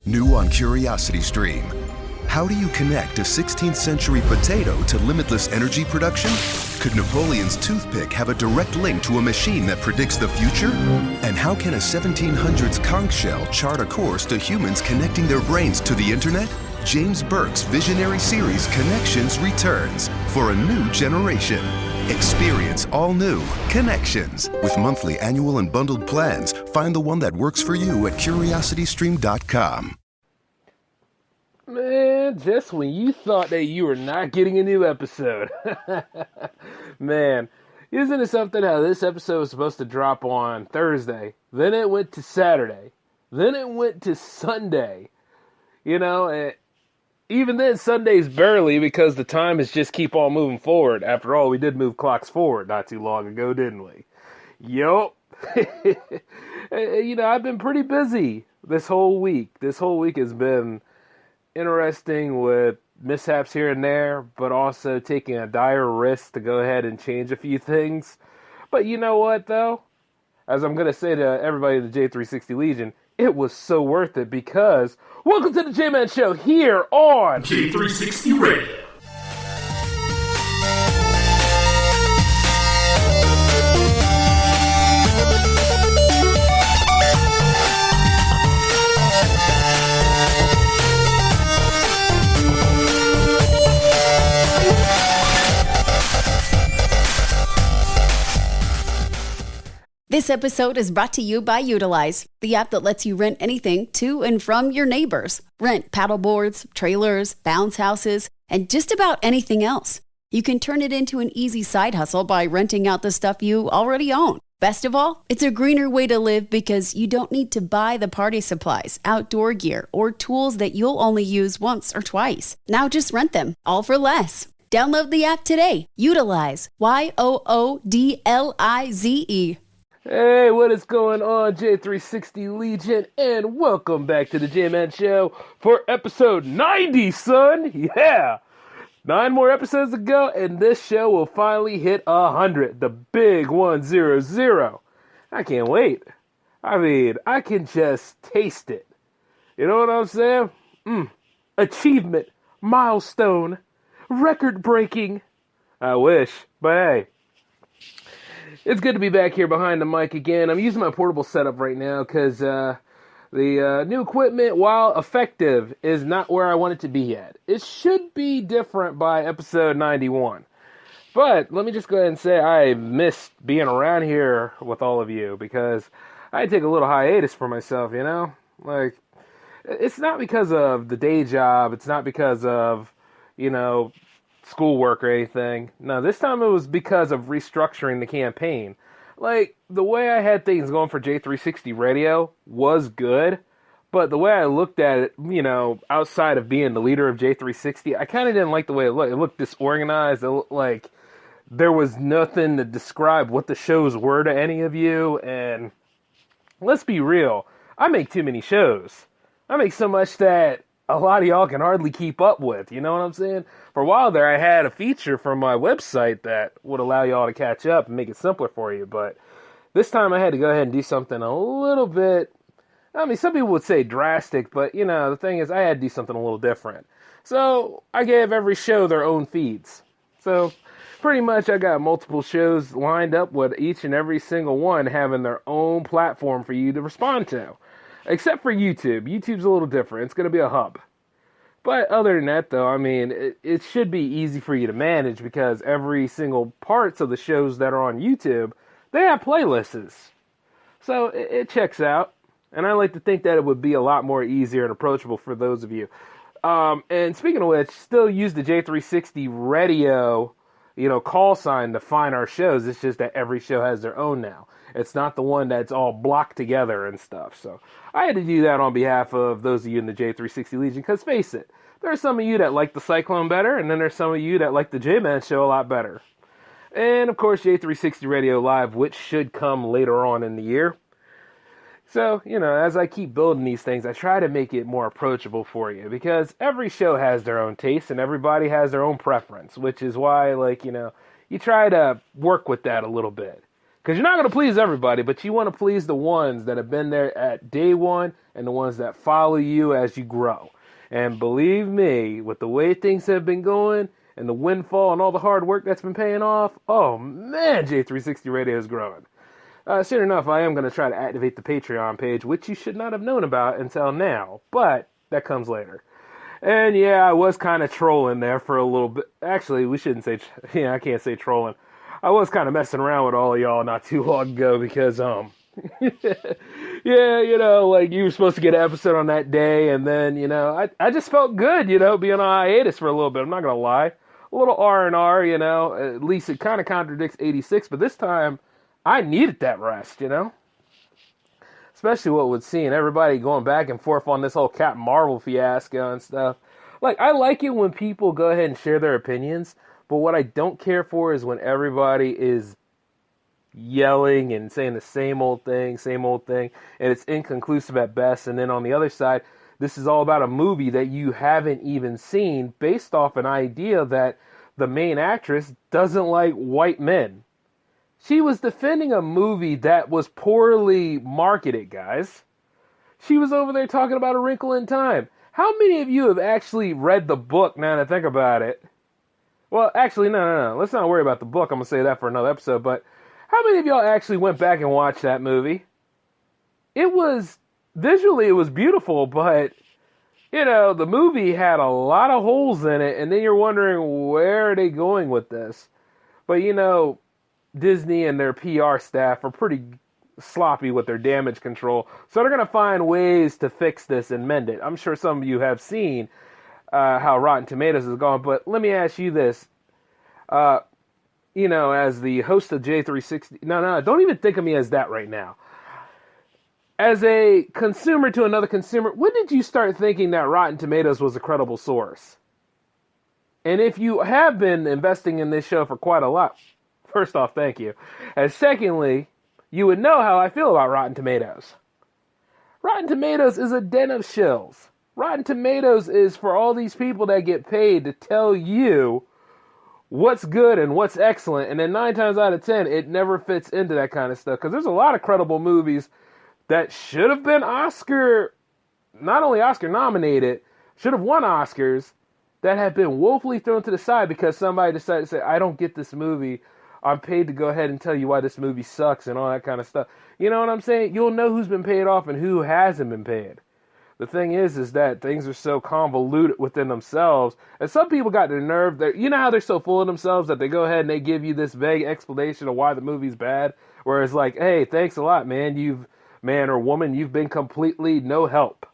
New on Curiosity Stream. How do you connect a 16th century potato to limitless energy production? Could Napoleon's toothpick have a direct link to a machine that predicts the future? And how can a 1700s conch shell chart a course to humans connecting their brains to the internet? James Burke's visionary series Connections returns for a new generation. Experience all new Connections. With monthly, annual, and bundled plans, find the one that works for you at curiositystream.com. Man, just when you thought that you were not getting a new episode. Man, isn't it something how this episode was supposed to drop on Thursday, then it went to Saturday, then it went to Sunday, and even then Sunday's barely because the time is just keep on moving forward. After all, we did move clocks forward not too long ago, didn't we? Yup. I've been pretty busy this whole week. This whole week has been interesting with mishaps here and there, but also taking a dire risk to go ahead and change a few things. But you know what, though? As I'm going to say to everybody in the J360 Legion, it was so worth it because welcome to the J-Man Show here on J360 Radio. This episode is brought to you by Utilize, the app that lets you rent anything to and from your neighbors. Rent paddleboards, trailers, bounce houses, and just about anything else. You can turn it into an easy side hustle by renting out the stuff you already own. Best of all, it's a greener way to live because you don't need to buy the party supplies, outdoor gear, or tools that you'll only use once or twice. Now just rent them, all for less. Download the app today. Utilize. YOODLIZE. Hey, what is going on, J360 Legion, and welcome back to the J-Man Show for episode 90, son! Yeah! 9 more episodes to go, and this show will finally hit 100, the big 100. I can't wait. I mean, I can just taste it. You know what I'm saying? Achievement, milestone, record-breaking. I wish, but hey. It's good to be back here behind the mic again. I'm using my portable setup right now because the new equipment, while effective, is not where I want it to be yet. It should be different by episode 91. But let me just go ahead and say I missed being around here with all of you because I take a little hiatus for myself, Like, it's not because of the day job. It's not because of, schoolwork or anything. No, this time it was because of restructuring the campaign. Like, the way I had things going for J360 Radio was good, but the way I looked at it, outside of being the leader of J360, I kind of didn't like the way it looked. It looked disorganized. It looked like there was nothing to describe what the shows were to any of you, and let's be real, I make too many shows. I make so much that a lot of y'all can hardly keep up with, you know what I'm saying? For a while there, I had a feature from my website that would allow y'all to catch up and make it simpler for you, but this time I had to go ahead and do something a little bit, some people would say drastic, but, the thing is, I had to do something a little different. So, I gave every show their own feeds. So, pretty much I got multiple shows lined up with each and every single one having their own platform for you to respond to. Except for YouTube. YouTube's a little different. It's going to be a hub. But other than that, though, it should be easy for you to manage because every single parts of the shows that are on YouTube, they have playlists. So it checks out. And I like to think that it would be a lot more easier and approachable for those of you. And speaking of which, still use the J360 Radio, call sign to find our shows. It's just that every show has their own now. It's not the one that's all blocked together and stuff. So I had to do that on behalf of those of you in the J360 Legion. Because face it, there are some of you that like the Cyclone better, and then there's some of you that like the J-Man Show a lot better. And of course, J360 Radio Live, which should come later on in the year. So, as I keep building these things, I try to make it more approachable for you. Because every show has their own taste, and everybody has their own preference. Which is why, you try to work with that a little bit. Because you're not going to please everybody, but you want to please the ones that have been there at day one and the ones that follow you as you grow. And believe me, with the way things have been going and the windfall and all the hard work that's been paying off, oh man, J360 Radio is growing. Soon enough, I am going to try to activate the Patreon page, which you should not have known about until now, but that comes later. And yeah, I was kind of trolling there for a little bit. Actually, we shouldn't say, I can't say trolling. I was kind of messing around with all of y'all not too long ago because, yeah, like you were supposed to get an episode on that day, and then, I just felt good, being on hiatus for a little bit. I'm not going to lie. A little R&R, at least it kind of contradicts 86, but this time, I needed that rest, Especially what with seeing everybody going back and forth on this whole Captain Marvel fiasco and stuff. Like, I like it when people go ahead and share their opinions, but what I don't care for is when everybody is yelling and saying the same old thing, and it's inconclusive at best. And then on the other side, this is all about a movie that you haven't even seen based off an idea that the main actress doesn't like white men. She was defending a movie that was poorly marketed, guys. She was over there talking about A Wrinkle in Time. How many of you have actually read the book now that I think about it? Well, actually, no. Let's not worry about the book. I'm going to say that for another episode. But how many of y'all actually went back and watched that movie? Visually, it was beautiful, but, the movie had a lot of holes in it. And then you're wondering, where are they going with this? But, Disney and their PR staff are pretty sloppy with their damage control. So they're going to find ways to fix this and mend it. I'm sure some of you have seen how Rotten Tomatoes has gone. But let me ask you this. As the host of J360... No, don't even think of me as that right now. As a consumer to another consumer, when did you start thinking that Rotten Tomatoes was a credible source? And if you have been investing in this show for quite a lot... First off, thank you. And secondly, you would know how I feel about Rotten Tomatoes. Rotten Tomatoes is a den of shills. Rotten Tomatoes is for all these people that get paid to tell you what's good and what's excellent, and then 9 times out of 10, it never fits into that kind of stuff. Because there's a lot of credible movies that should have been not only Oscar nominated, should have won Oscars, that have been woefully thrown to the side because somebody decided to say, I don't get this movie. I'm paid to go ahead and tell you why this movie sucks and all that kind of stuff. You know what I'm saying? You'll know who's been paid off and who hasn't been paid. The thing is that things are so convoluted within themselves. And some people got the nerve that, how they're so full of themselves that they go ahead and they give you this vague explanation of why the movie's bad. Whereas like, hey, thanks a lot, man. Man or woman, you've been completely no help.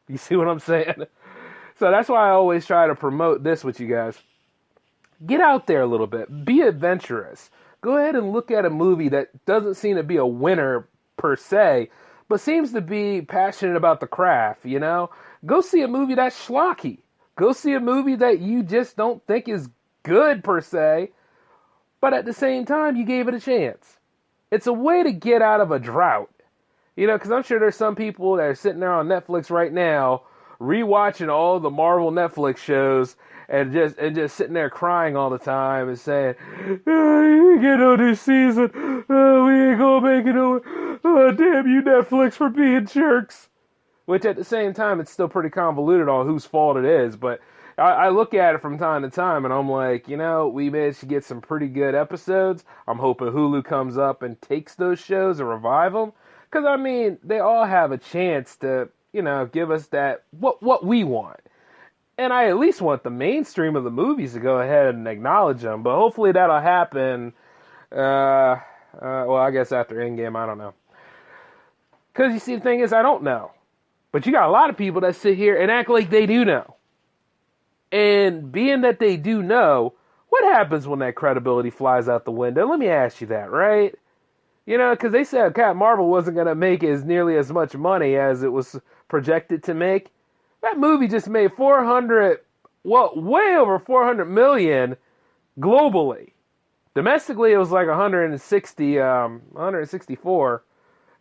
You see what I'm saying? So that's why I always try to promote this with you guys. Get out there a little bit. Be adventurous. Go ahead and look at a movie that doesn't seem to be a winner per se, but seems to be passionate about the craft, Go see a movie that's schlocky. Go see a movie that you just don't think is good per se, but at the same time, you gave it a chance. It's a way to get out of a drought. Because I'm sure there's some people that are sitting there on Netflix right now, rewatching all the Marvel Netflix shows, and just sitting there crying all the time and saying, you get on this season, we ain't gonna make it over. Damn you Netflix for being jerks. Which at the same time, it's still pretty convoluted on whose fault it is. But I look at it from time to time and I'm like, we managed to get some pretty good episodes. I'm hoping Hulu comes up and takes those shows and revive them. Because, they all have a chance to, give us that, what we want. And I at least want the mainstream of the movies to go ahead and acknowledge them. But hopefully that'll happen, I guess after Endgame, I don't know. Because you see, the thing is, I don't know. But you got a lot of people that sit here and act like they do know. And being that they do know, what happens when that credibility flies out the window? Let me ask you that, right? Because they said Captain Marvel wasn't going to make nearly as much money as it was projected to make. That movie just made way over 400 million globally. Domestically, it was like 164,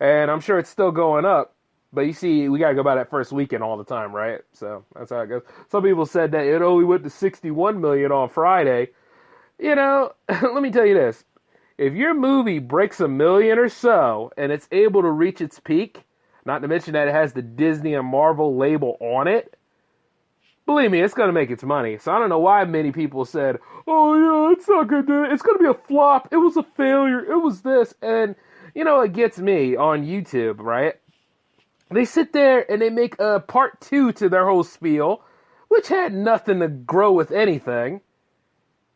and I'm sure it's still going up. But you see, we got to go by that first weekend all the time, right? So that's how it goes. Some people said that it only went to 61 million on Friday. Let me tell you this. If your movie breaks 1 million or so and it's able to reach its peak, not to mention that it has the Disney and Marvel label on it, believe me, it's going to make its money. So I don't know why many people said, oh yeah, it's not going to, it's going to be a flop. It was a failure. It was this. And, you know, it gets me on YouTube, right? They sit there and they make a part 2 to their whole spiel, which had nothing to grow with anything.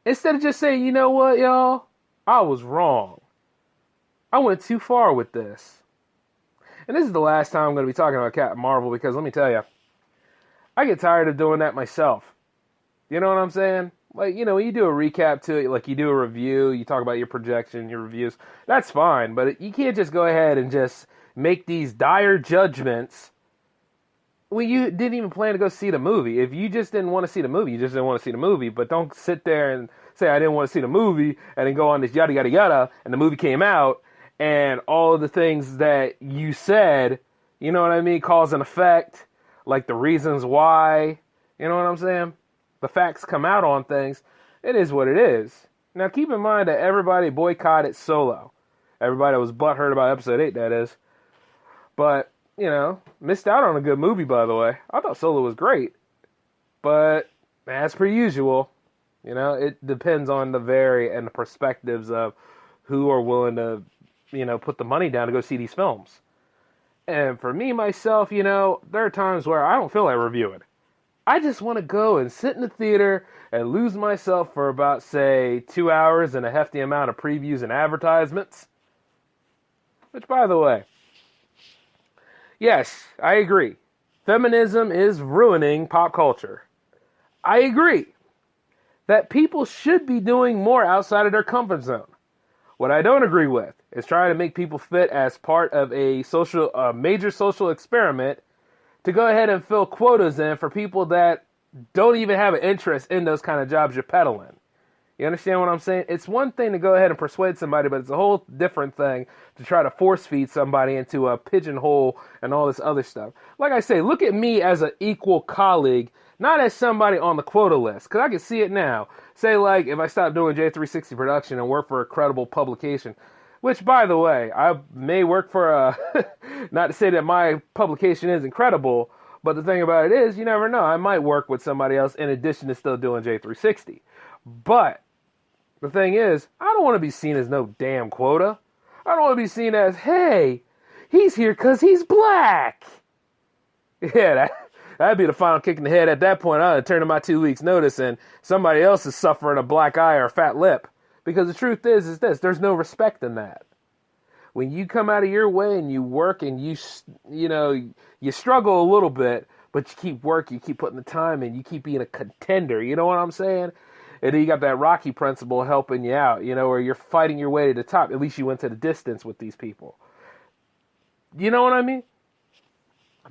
Instead of just saying, you know what, y'all? I was wrong. I went too far with this. And this is the last time I'm going to be talking about Captain Marvel, because let me tell you, I get tired of doing that myself. You know what I'm saying? Like, you know, you do a recap to it, like you do a review, you talk about your projection, your reviews. That's fine, but you can't just go ahead and just make these dire judgments when you didn't even plan to go see the movie. If you just didn't want to see the movie, you just didn't want to see the movie. But don't sit there and say, I didn't want to see the movie, and then go on this yada, yada, yada, and the movie came out, and all of the things that you said, you know what I mean, cause and effect, like the reasons why, you know what I'm saying? The facts come out on things. It is what it is. Now, keep in mind that everybody boycotted Solo. Everybody was butthurt about Episode 8, that is. But, you know, missed out on a good movie, by the way. I thought Solo was great. But, as per usual, you know, it depends on and the perspectives of who are willing to, you know, put the money down to go see these films. And for me, myself, you know, there are times where I don't feel like reviewing. I just want to go and sit in the theater and lose myself for about, say, 2 hours and a hefty amount of previews and advertisements. Which, by the way, yes, I agree. Feminism is ruining pop culture. I agree that people should be doing more outside of their comfort zone. What I don't agree with is trying to make people fit as part of a major social experiment to go ahead and fill quotas in for people that don't even have an interest in those kind of jobs you're peddling. You understand what I'm saying? It's one thing to go ahead and persuade somebody, but it's a whole different thing to try to force feed somebody into a pigeonhole and all this other stuff. Like I say, look at me as an equal colleague, not as somebody on the quota list, because I can see it now. Say, like, if I stop doing J360 production and work for a credible publication, which, by the way, I may work for a, not to say that my publication is incredible, but the thing about it is, you never know. I might work with somebody else in addition to still doing J360. But the thing is, I don't want to be seen as no damn quota. I don't want to be seen as, hey, he's here because he's black. Yeah, that'd be the final kick in the head. At that point, I'd turn in my 2 weeks' notice and somebody else is suffering a black eye or a fat lip. Because the truth is this, there's no respect in that. When you come out of your way and you work and you struggle a little bit, but you keep working, you keep putting the time in, you keep being a contender, you know what I'm saying? And then you got that Rocky principle helping you out, you know, where you're fighting your way to the top. At least you went to the distance with these people. You know what I mean?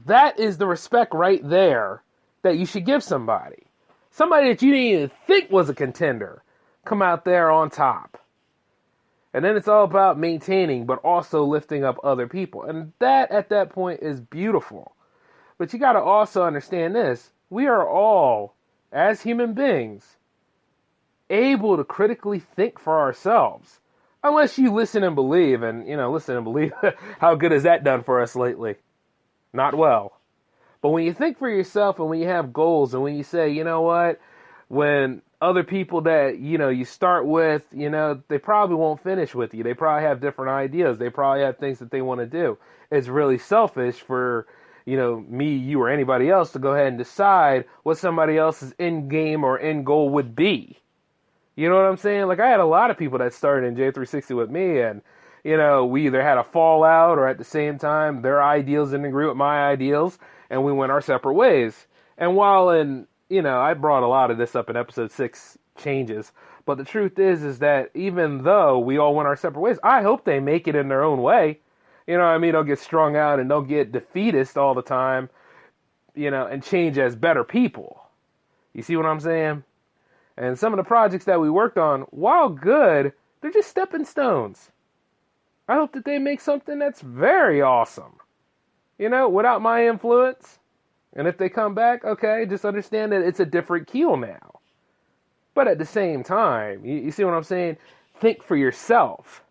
That is the respect right there that you should give somebody. Somebody that you didn't even think was a contender. Come out there on top. And then it's all about maintaining, but also lifting up other people. And that, at that point, is beautiful. But you got to also understand this. We are all, as human beings, able to critically think for ourselves. Unless you listen and believe. And, you know, listen and believe. How good has that done for us lately? Not well. But when you think for yourself and when you have goals and when you say, you know what, when other people that, you know, you start with, you know, they probably won't finish with you. They probably have different ideas. They probably have things that they want to do. It's really selfish for, you know, me, you, or anybody else to go ahead and decide what somebody else's end game or end goal would be. You know what I'm saying? Like, I had a lot of people that started in J360 with me, and, you know, we either had a fallout or at the same time their ideals didn't agree with my ideals, and we went our separate ways. And while you know, I brought a lot of this up in episode 6 changes, but the truth is that even though we all went our separate ways, I hope they make it in their own way. You know what I mean? They'll get strung out and they'll get defeatist all the time, you know, and change as better people. You see what I'm saying? And some of the projects that we worked on, while good, they're just stepping stones. I hope that they make something that's very awesome. You know, without my influence. And if they come back, okay, just understand that it's a different keel now. But at the same time, you see what I'm saying? think for yourself.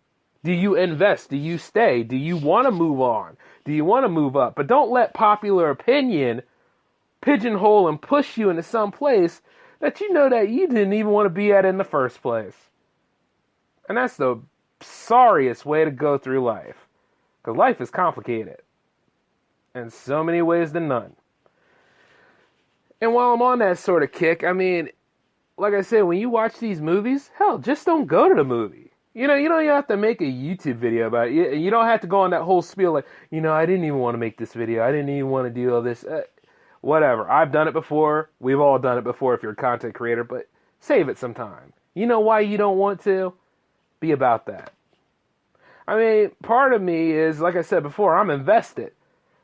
Do you invest? Do you stay? Do you want to move on? Do you want to move up? But don't let popular opinion pigeonhole and push you into some place that you know that you didn't even want to be at in the first place. And that's the sorriest way to go through life. Because life is complicated. In so many ways than none. And while I'm on that sort of kick, I mean, like I said, when you watch these movies, hell, just don't go to the movie. You know, you don't even have to make a YouTube video about it. You don't have to go on that whole spiel like, I didn't even want to make this video. I didn't even want to do all this. Whatever. I've done it before. We've all done it before if you're a content creator, but save it sometime. You know why you don't want to? Be about that. I mean, part of me is, like I said before, I'm invested.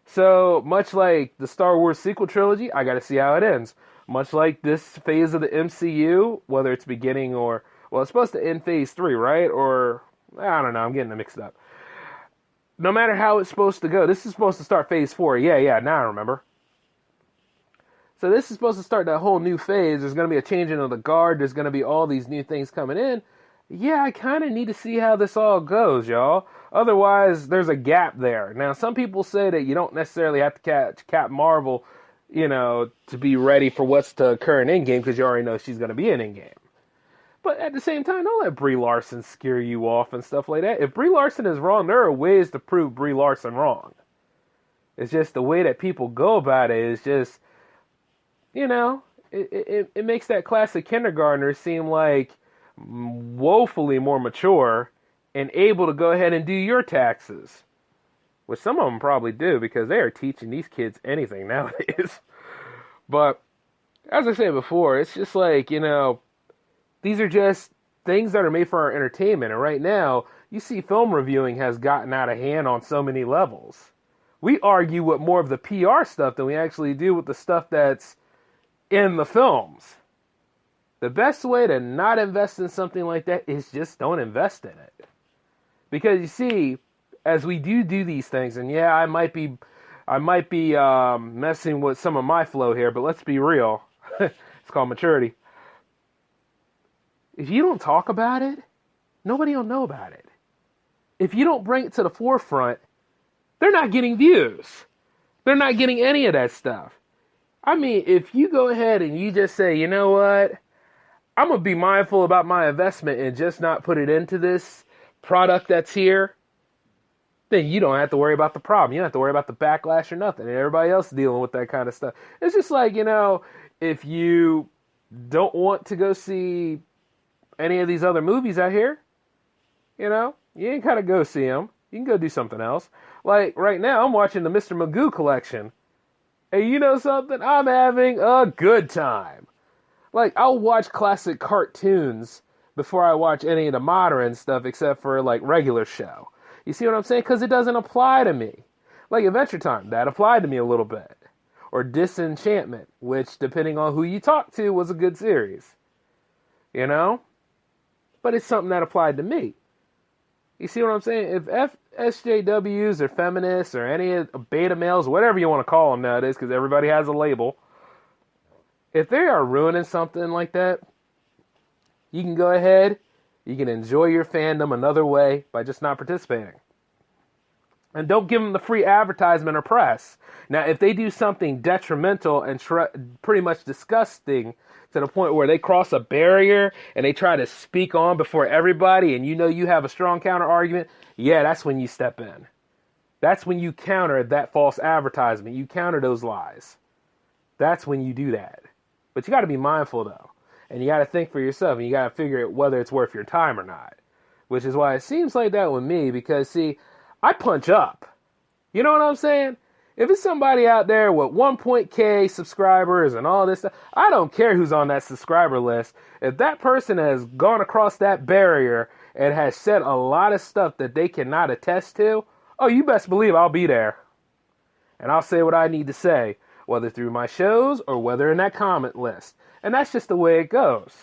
So, much like the Star Wars sequel trilogy, I gotta see how it ends. Much like this phase of the MCU, whether it's beginning or, well, it's supposed to end phase 3, right? Or, I don't know, I'm getting it mixed up. No matter how it's supposed to go, this is supposed to start phase 4. Yeah, now I remember. So this is supposed to start that whole new phase. There's going to be a changing of the guard. There's going to be all these new things coming in. Yeah, I kind of need to see how this all goes, y'all. Otherwise, there's a gap there. Now, some people say that you don't necessarily have to catch Captain Marvel, to be ready for what's to occur in Endgame because you already know she's going to be in Endgame. But at the same time, don't let Brie Larson scare you off and stuff like that. If Brie Larson is wrong, there are ways to prove Brie Larson wrong. It's just the way that people go about it is just, it makes that classic kindergartner seem like woefully more mature and able to go ahead and do your taxes. Which some of them probably do because they are teaching these kids anything nowadays. But as I said before, it's just like, these are just things that are made for our entertainment. And right now, you see film reviewing has gotten out of hand on so many levels. We argue with more of the PR stuff than we actually do with the stuff that's in the films. The best way to not invest in something like that is just don't invest in it. Because you see, as we do these things, and yeah, I might be messing with some of my flow here, but let's be real. It's called maturity. If you don't talk about it, nobody will know about it. If you don't bring it to the forefront, they're not getting views. They're not getting any of that stuff. I mean, if you go ahead and you just say, you know what, I'm going to be mindful about my investment and just not put it into this product that's here, then you don't have to worry about the problem. You don't have to worry about the backlash or nothing. And everybody else is dealing with that kind of stuff. It's just like, if you don't want to go see any of these other movies out here, you ain't gotta go see them. You can go do something else. Like, right now, I'm watching the Mr. Magoo collection. And you know something? I'm having a good time. Like, I'll watch classic cartoons before I watch any of the modern stuff except for, like, regular show. You see what I'm saying? Because it doesn't apply to me. Like Adventure Time, that applied to me a little bit. Or Disenchantment, which, depending on who you talk to, was a good series. But it's something that applied to me. You see what I'm saying? If SJWs or feminists or any of beta males, whatever you want to call them nowadays, because everybody has a label, if they are ruining something like that, you can go ahead, you can enjoy your fandom another way by just not participating. And don't give them the free advertisement or press. Now, if they do something detrimental and pretty much disgusting to the point where they cross a barrier and they try to speak on before everybody and you have a strong counter argument, yeah, that's when you step in. That's when you counter that false advertisement. You counter those lies. That's when you do that. But you got to be mindful, though. And you got to think for yourself, and you got to figure out whether it's worth your time or not. Which is why it seems like that with me, because, see, I punch up. You know what I'm saying? If it's somebody out there with 1.k subscribers and all this stuff, I don't care who's on that subscriber list. If that person has gone across that barrier and has said a lot of stuff that they cannot attest to, oh, you best believe I'll be there. And I'll say what I need to say, whether through my shows or whether in that comment list. And that's just the way it goes.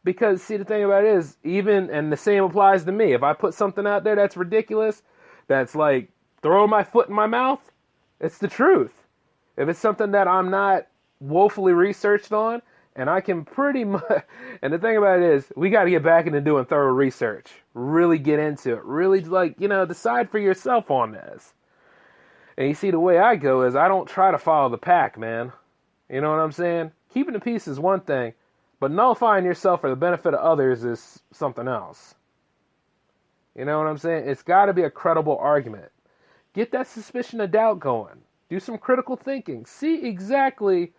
Because, see, the thing about it is, and the same applies to me. If I put something out there that's ridiculous, that's like throwing my foot in my mouth, it's the truth. If it's something that I'm not woefully researched on, And I can pretty much, and the thing about it is, we got to get back into doing thorough research. Really get into it. Really, decide for yourself on this. And you see, the way I go is I don't try to follow the pack, man. You know what I'm saying? Keeping the peace is one thing, but nullifying yourself for the benefit of others is something else. You know what I'm saying? It's got to be a credible argument. Get that suspicion of doubt going. Do some critical thinking. See exactly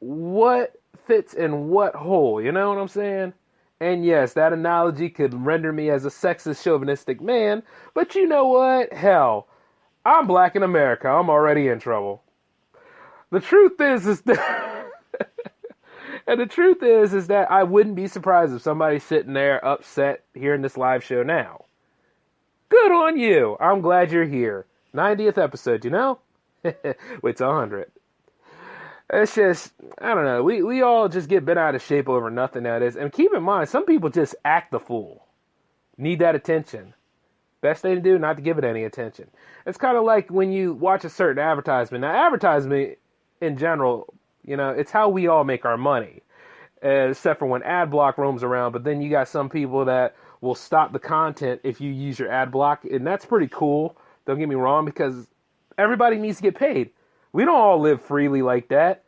what fits in what hole. You know what I'm saying? And yes, that analogy could render me as a sexist, chauvinistic man, but you know what? Hell, I'm black in America. I'm already in trouble. The truth is that, and the truth is that I wouldn't be surprised if somebody's sitting there upset hearing this live show now. Good on you. I'm glad you're here. 90th episode, you know? Wait till 100. It's just, I don't know. We all just get bent out of shape over nothing nowadays. And keep in mind, some people just act the fool. Need that attention. Best thing to do, not to give it any attention. It's kind of like when you watch a certain advertisement. Now, advertisement in general, it's how we all make our money. Except for when ad block roams around. But then you got some people that will stop the content if you use your ad block. And that's pretty cool. Don't get me wrong, because everybody needs to get paid. We don't all live freely like that.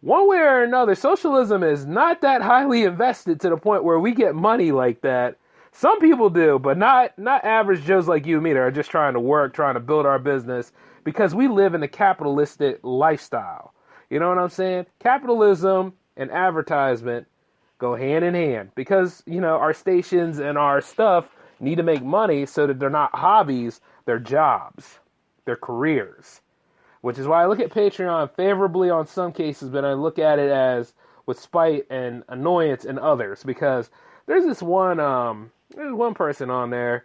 One way or another, socialism is not that highly invested to the point where we get money like that. Some people do, but not average Joes like you and me that are just trying to work, trying to build our business, because we live in a capitalistic lifestyle. You know what I'm saying? Capitalism and advertisement go hand in hand because, our stations and our stuff need to make money so that they're not hobbies, they're jobs, they're careers. Which is why I look at Patreon favorably on some cases, but I look at it as with spite and annoyance in others. Because there's one person on there.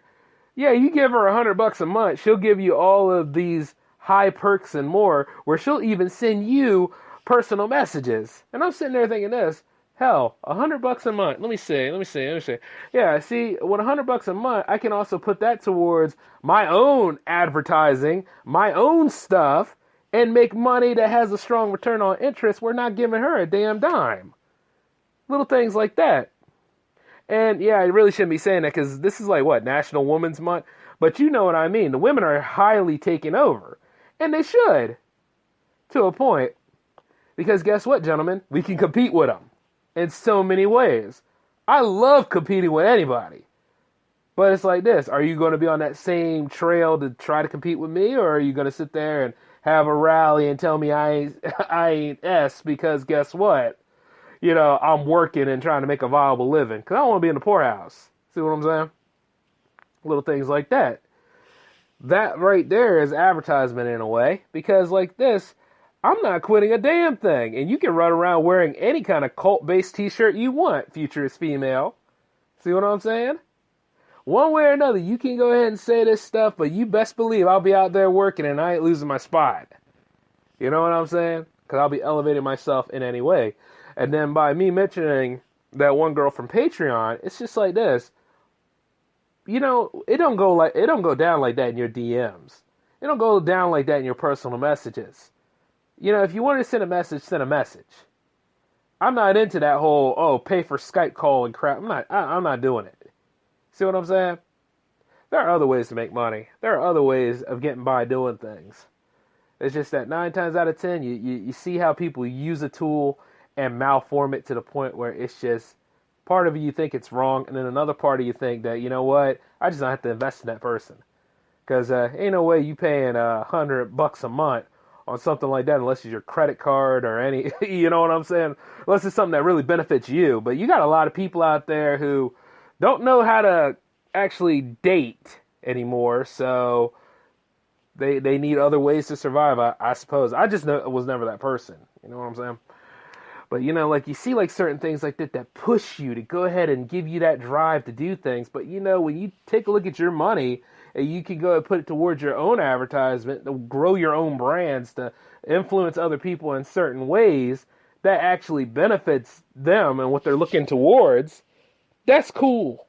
Yeah, you give her $100 a month, she'll give you all of these high perks and more, where she'll even send you personal messages. And I'm sitting there thinking this, hell, $100 a month. Let me see. Yeah, see, with $100 a month, I can also put that towards my own advertising, my own stuff, and make money that has a strong return on interest. We're not giving her a damn dime. Little things like that. And yeah, I really shouldn't be saying that because this is like, National Women's Month? But you know what I mean. The women are highly taking over. And they should. To a point. Because guess what, gentlemen? We can compete with them. In so many ways. I love competing with anybody. But it's like this. Are you going to be on that same trail to try to compete with me? Or are you going to sit there and have a rally and tell me I ain't S because guess what? I'm working and trying to make a viable living. Because I don't want to be in the poorhouse. See what I'm saying? Little things like that. That right there is advertisement in a way. Because like this, I'm not quitting a damn thing. And you can run around wearing any kind of cult-based t-shirt you want, futurist female. See what I'm saying? One way or another, you can go ahead and say this stuff, but you best believe I'll be out there working and I ain't losing my spot. You know what I'm saying? Because I'll be elevating myself in any way. And then by me mentioning that one girl from Patreon, it's just like this. It don't go down like that in your DMs. It don't go down like that in your personal messages. If you want to send a message, send a message. I'm not into that whole, pay for Skype call and crap. I'm not doing it. See what I'm saying? There are other ways to make money. There are other ways of getting by doing things. It's just that 9 times out of 10, you see how people use a tool and malform it to the point where it's just part of you think it's wrong, and then another part of you think that, you know what, I just don't have to invest in that person. Because ain't no way you paying $100 a month on something like that unless it's your credit card or any, you know what I'm saying? Unless it's something that really benefits you. But you got a lot of people out there who don't know how to actually date anymore, so they need other ways to survive, I suppose. I just was never that person, you know what I'm saying? But, like you see like certain things like that push you to go ahead and give you that drive to do things. But, when you take a look at your money, and you can go and put it towards your own advertisement, to grow your own brands, to influence other people in certain ways that actually benefits them and what they're looking towards, that's cool.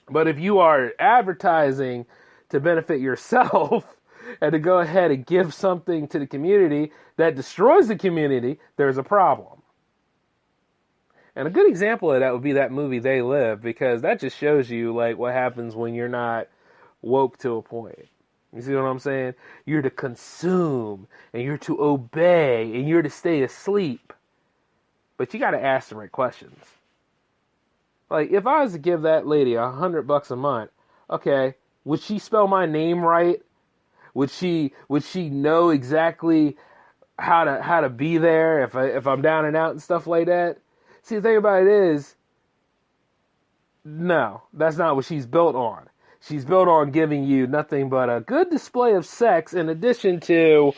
But if you are advertising to benefit yourself and to go ahead and give something to the community that destroys the community, there's a problem. And a good example of that would be that movie They Live, because that just shows you like what happens when you're not woke to a point. You see what I'm saying? You're to consume, and you're to obey, and you're to stay asleep. But you got to ask the right questions. Like, if I was to give that lady $100 a month, okay, would she spell my name right? Would she know exactly how to be there if I'm down and out and stuff like that? See, the thing about it is, no, that's not what she's built on. She's built on giving you nothing but a good display of sex in addition to,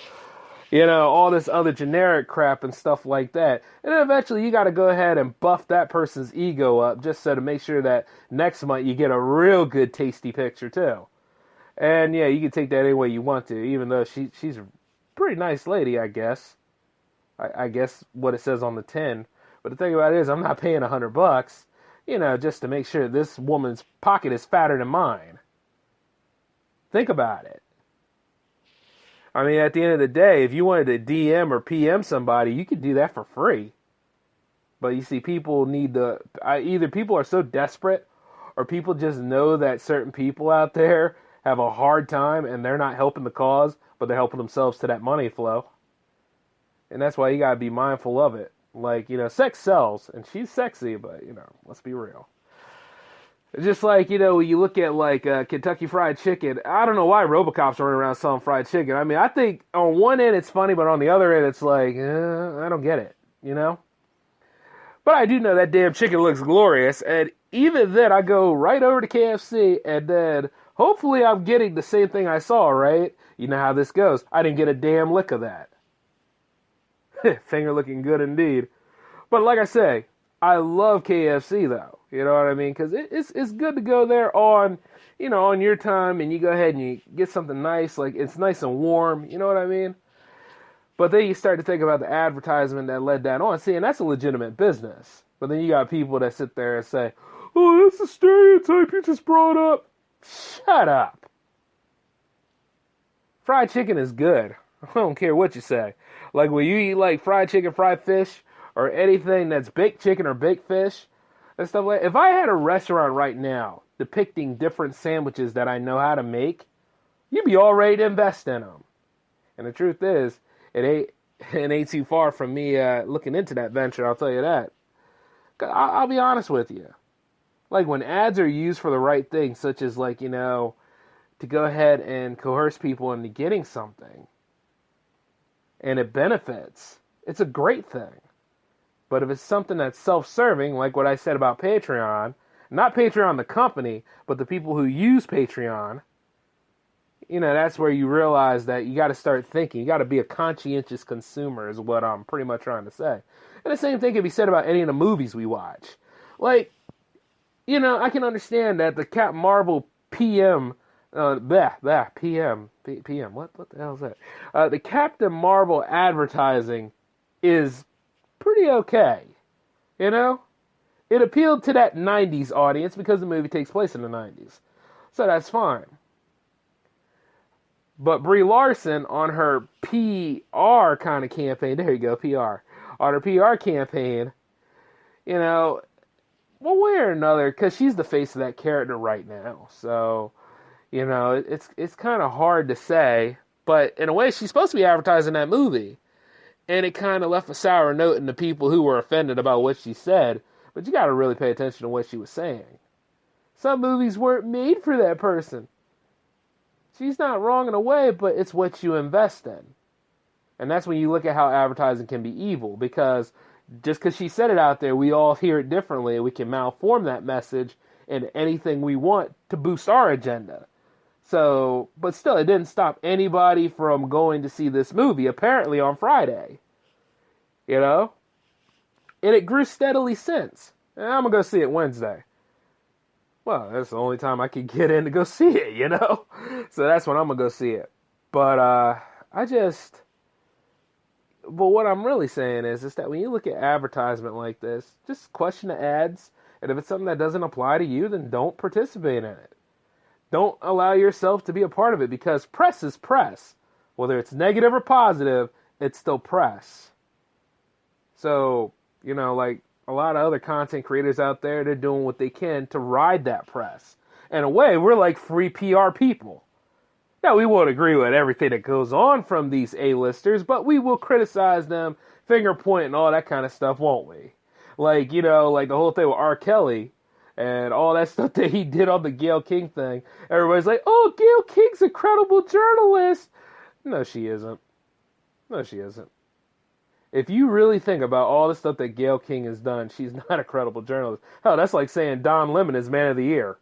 all this other generic crap and stuff like that. And then eventually you got to go ahead and buff that person's ego up just so to make sure that next month you get a real good tasty picture too. And yeah, you can take that any way you want to, even though she's a pretty nice lady, I guess. I guess what it says on the tin. But the thing about it is, I'm not paying $100, just to make sure this woman's pocket is fatter than mine. Think about it. I mean, at the end of the day, if you wanted to DM or PM somebody, you could do that for free. But you see, people need either people are so desperate, or people just know that certain people out there have a hard time and they're not helping the cause, but they're helping themselves to that money flow. And that's why you gotta be mindful of it. Like, sex sells, and she's sexy, but, let's be real. It's just like, when you look at, like, Kentucky Fried Chicken, I don't know why RoboCop's running around selling fried chicken. I mean, I think on one end it's funny, but on the other end it's like, I don't get it, But I do know that damn chicken looks glorious, and even then I go right over to KFC, and then hopefully I'm getting the same thing I saw, right? You know how this goes. I didn't get a damn lick of that. Finger looking good indeed. But like I say, I love KFC though. You know what I mean? Because it's good to go there on your time, and you go ahead and you get something nice, like it's nice and warm. You know what I mean? But then you start to think about the advertisement that led that on. See, and that's a legitimate business. But then you got people that sit there and say, "Oh, that's a stereotype you just brought up." Shut up. Fried chicken is good. I don't care what you say. Like when you eat like fried chicken, fried fish, or anything that's baked chicken or baked fish and stuff like that. If I had a restaurant right now depicting different sandwiches that I know how to make, you'd be all ready to invest in them. And the truth is, it ain't too far from me looking into that venture, I'll tell you that. I'll be honest with you. Like when ads are used for the right thing, such as like, to go ahead and coerce people into getting something, and it benefits, it's a great thing. But if it's something that's self-serving, like what I said about Patreon, not Patreon the company, but the people who use Patreon, that's where you realize that you got to start thinking. You got to be a conscientious consumer is what I'm pretty much trying to say. And the same thing can be said about any of the movies we watch. Like, I can understand that the Captain Marvel PM, PM, what the hell is that? The Captain Marvel advertising is pretty okay, It appealed to that 90s audience because the movie takes place in the 90s. So that's fine. But Brie Larson on her PR kind of campaign, there you go, PR. On her PR campaign, one way or another, because she's the face of that character right now. So, it's kind of hard to say. But in a way, she's supposed to be advertising that movie. And it kind of left a sour note in the people who were offended about what she said. But you got to really pay attention to what she was saying. Some movies weren't made for that person. She's not wrong in a way, but it's what you invest in. And that's when you look at how advertising can be evil. Because just because she said it out there, we all hear it differently. And we can malform that message into anything we want to boost our agenda. So, but still, it didn't stop anybody from going to see this movie, apparently on Friday. And it grew steadily since. And I'm going to go see it Wednesday. Well, that's the only time I can get in to go see it, So that's when I'm going to go see it. But, but what I'm really saying is that when you look at advertisement like this, just question the ads. And if it's something that doesn't apply to you, then don't participate in it. Don't allow yourself to be a part of it, because press is press. Whether it's negative or positive, it's still press. So, like a lot of other content creators out there, they're doing what they can to ride that press. In a way, we're like free PR people. Now, we won't agree with everything that goes on from these A-listers, but we will criticize them, finger point and all that kind of stuff, won't we? Like, you know, like the whole thing with R. Kelly and all that stuff that he did on the Gayle King thing. Everybody's like, oh, Gayle King's a credible journalist. No, she isn't. No, she isn't. If you really think about all the stuff that Gayle King has done, she's not a credible journalist. Hell, that's like saying Don Lemon is Man of the Year.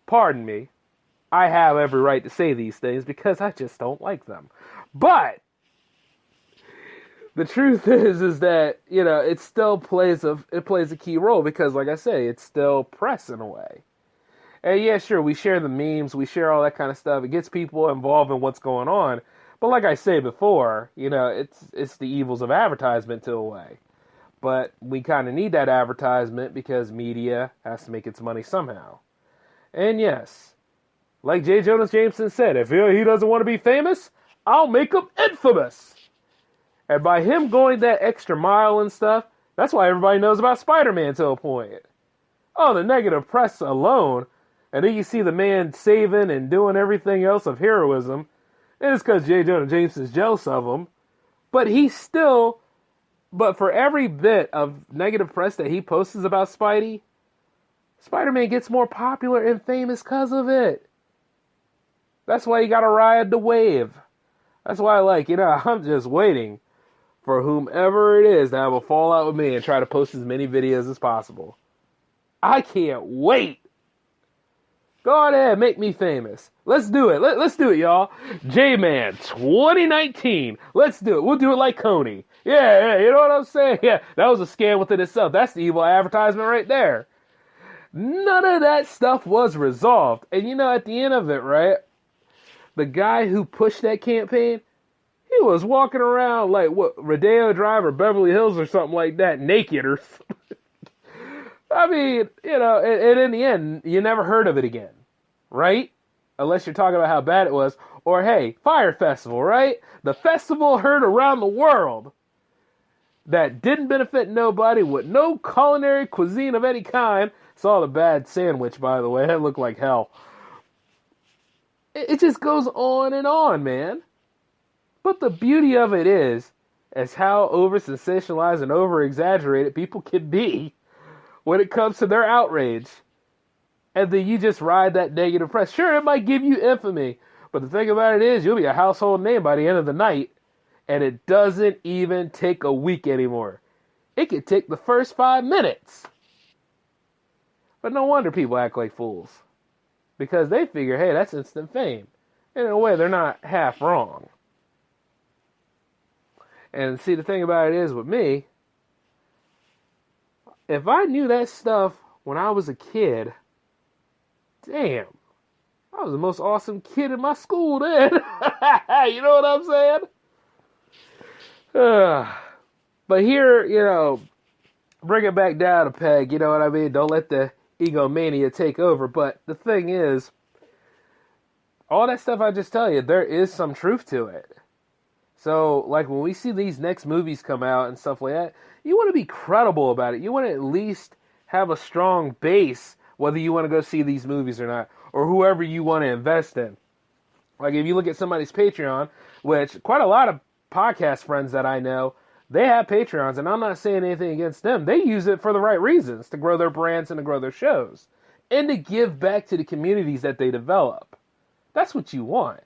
Pardon me. I have every right to say these things because I just don't like them. But the truth is that, you know, it still plays a key role because, like I say, it's still press in a way. And yeah, sure, we share the memes, we share all that kind of stuff. It gets people involved in what's going on. But like I said before, you know, it's the evils of advertisement to a way. But we kind of need that advertisement because media has to make its money somehow. And yes, like J. Jonah Jameson said, if he doesn't want to be famous, I'll make him infamous. And by him going that extra mile and stuff, that's why everybody knows about Spider-Man to a point. Oh, the negative press alone, and then you see the man saving and doing everything else of heroism, and it's because J. Jonah Jameson's jealous of him. But but for every bit of negative press that he posts about Spidey, Spider-Man gets more popular and famous because of it. That's why you gotta ride the wave. That's why, like, you know, I'm just waiting for whomever it is to have a fallout with me and try to post as many videos as possible. I can't wait. Go ahead, make me famous. Let's do it. Let's do it, y'all. J-Man 2019. Let's do it. We'll do it like Coney. Yeah, you know what I'm saying? Yeah, that was a scam within itself. That's the evil advertisement right there. None of that stuff was resolved. And you know, at the end of it, right, the guy who pushed that campaign, he was walking around like, what, Rodeo Drive or Beverly Hills or something like that, naked or something. I mean, you know, and in the end, you never heard of it again, right? Unless you're talking about how bad it was. Or, hey, Fire Festival, right? The festival heard around the world that didn't benefit nobody with no culinary cuisine of any kind. Saw the bad sandwich, by the way. That looked like hell. It just goes on, man. But the beauty of it is how over-sensationalized and over-exaggerated people can be when it comes to their outrage. And then you just ride that negative press. Sure, it might give you infamy, but the thing about it is you'll be a household name by the end of the night, and it doesn't even take a week anymore. It could take the first 5 minutes. But no wonder people act like fools. Because they figure, hey, that's instant fame. And in a way, they're not half wrong. And see, the thing about it is with me, if I knew that stuff when I was a kid, damn, I was the most awesome kid in my school then. You know what I'm saying? But here, you know, bring it back down a peg, you know what I mean? Don't let the egomania take over. But the thing is, all that stuff I just tell you, there is some truth to it. So, like, when we see these next movies come out and stuff like that, you want to be credible about it. You want to at least have a strong base, whether you want to go see these movies or not, or whoever you want to invest in. Like, if you look at somebody's Patreon, which quite a lot of podcast friends that I know, they have Patreons, and I'm not saying anything against them. They use it for the right reasons, to grow their brands and to grow their shows, and to give back to the communities that they develop. That's what you want.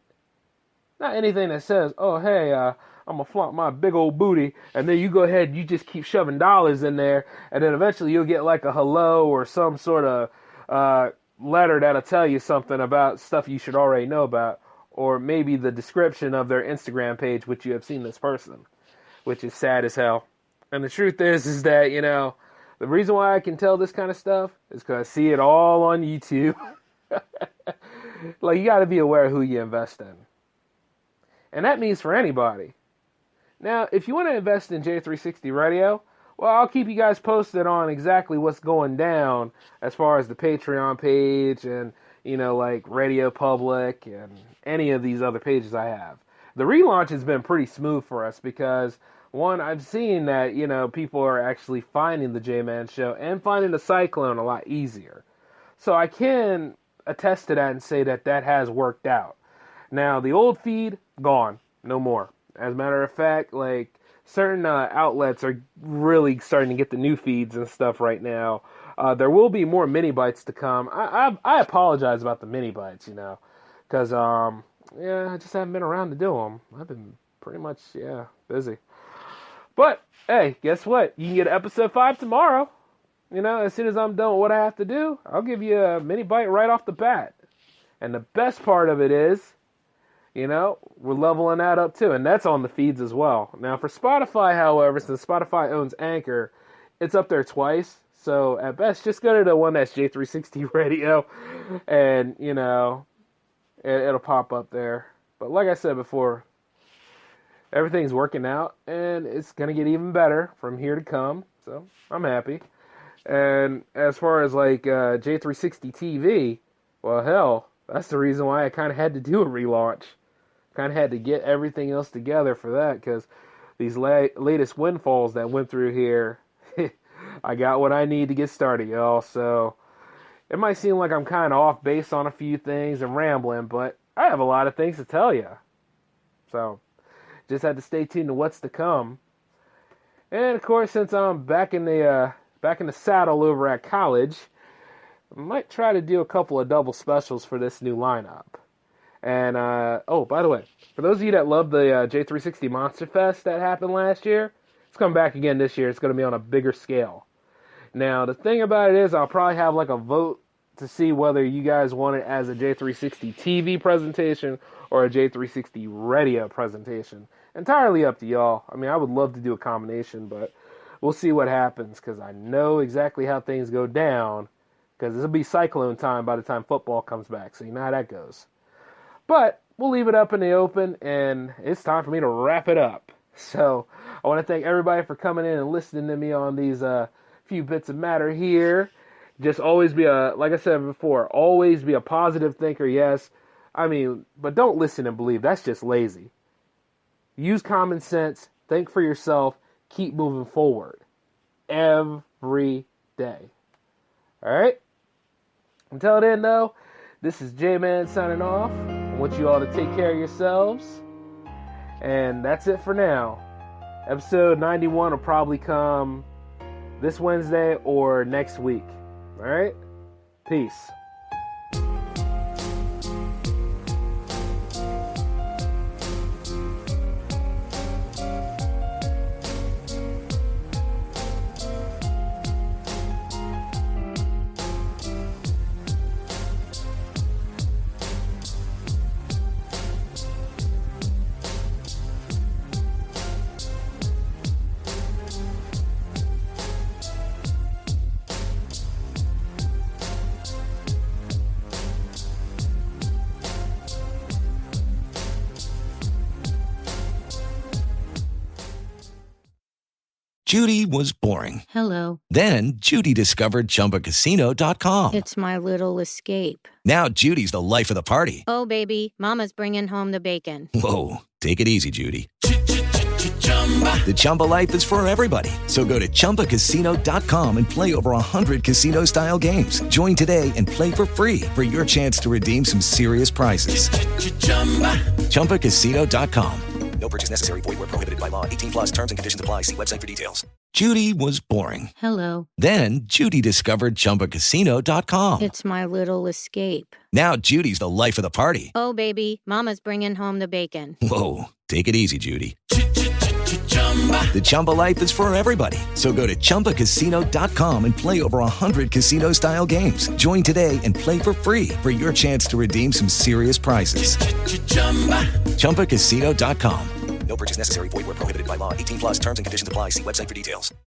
Not anything that says, oh, hey, I'm going to flaunt my big old booty, and then you go ahead and you just keep shoving dollars in there, and then eventually you'll get like a hello or some sort of letter that'll tell you something about stuff you should already know about, or maybe the description of their Instagram page, which you have seen this person, which is sad as hell. And the truth is that, you know, the reason why I can tell this kind of stuff is because I see it all on YouTube. Like, you got to be aware of who you invest in. And that means for anybody. Now, if you want to invest in J360 Radio, well, I'll keep you guys posted on exactly what's going down as far as the Patreon page and, you know, like Radio Public and any of these other pages I have. The relaunch has been pretty smooth for us because One, I've seen that, people are actually finding the J-Man Show and finding the Cyclone a lot easier. So I can attest to that and say that has worked out. Now, the old feed, gone. No more. As a matter of fact, like, certain outlets are really starting to get the new feeds and stuff right now. There will be more mini bites to come. I apologize about the mini bites, because, I just haven't been around to do them. I've been pretty much, busy. But, hey, guess what? You can get episode 5 tomorrow. As soon as I'm done with what I have to do, I'll give you a mini bite right off the bat. And the best part of it is, we're leveling that up too. And that's on the feeds as well. Now, for Spotify, however, since Spotify owns Anchor, it's up there twice. So, at best, just go to the one that's J360 Radio. And, it'll pop up there. But like I said before, everything's working out, and it's going to get even better from here to come, so I'm happy. And as far as, J360 TV, well, hell, that's the reason why I kind of had to do a relaunch. Kind of had to get everything else together for that, because these latest windfalls that went through here, I got what I need to get started, y'all. So it might seem like I'm kind of off base on a few things and rambling, but I have a lot of things to tell you. So just had to stay tuned to what's to come. And of course, since I'm back in the saddle over at college, I might try to do a couple of double specials for this new lineup. And by the way, for those of you that love the J360 Monster Fest that happened last year, it's coming back again this year. It's going to be on a bigger scale. Now, the thing about it is, I'll probably have a vote to see whether you guys want it as a J360 TV presentation or a J360 radio presentation. Entirely up to y'all. I mean, I would love to do a combination, but we'll see what happens, because I know exactly how things go down, because it'll be cyclone time by the time football comes back, so you know how that goes. But we'll leave it up in the open, and it's time for me to wrap it up. So I want to thank everybody for coming in and listening to me on these few bits of matter here. Just always be like I said before, always be a positive thinker, yes. But don't listen and believe. That's just lazy. Use common sense, think for yourself, keep moving forward. Every day. Alright? Until then, though, this is J-Man signing off. I want you all to take care of yourselves. And that's it for now. Episode 91 will probably come this Wednesday or next week. Alright? Peace. Judy was boring. Hello. Then Judy discovered ChumbaCasino.com. It's my little escape. Now Judy's the life of the party. Oh, baby, mama's bringing home the bacon. Whoa, take it easy, Judy. The Chumba life is for everybody. So go to ChumbaCasino.com and play over 100 casino-style games. Join today and play for free for your chance to redeem some serious prizes. ChumbaCasino.com. No purchase necessary. Void where prohibited by law. 18 plus terms and conditions apply. See website for details. Judy was boring. Hello. Then Judy discovered ChumbaCasino.com. It's my little escape. Now Judy's the life of the party. Oh, baby, mama's bringing home the bacon. Whoa, take it easy, Judy. The Chumba life is for everybody. So go to ChumbaCasino.com and play over 100 casino-style games. Join today and play for free for your chance to redeem some serious prizes. ChumbaCasino.com. No purchase necessary. Void where prohibited by law. 18 plus terms and conditions apply. See website for details.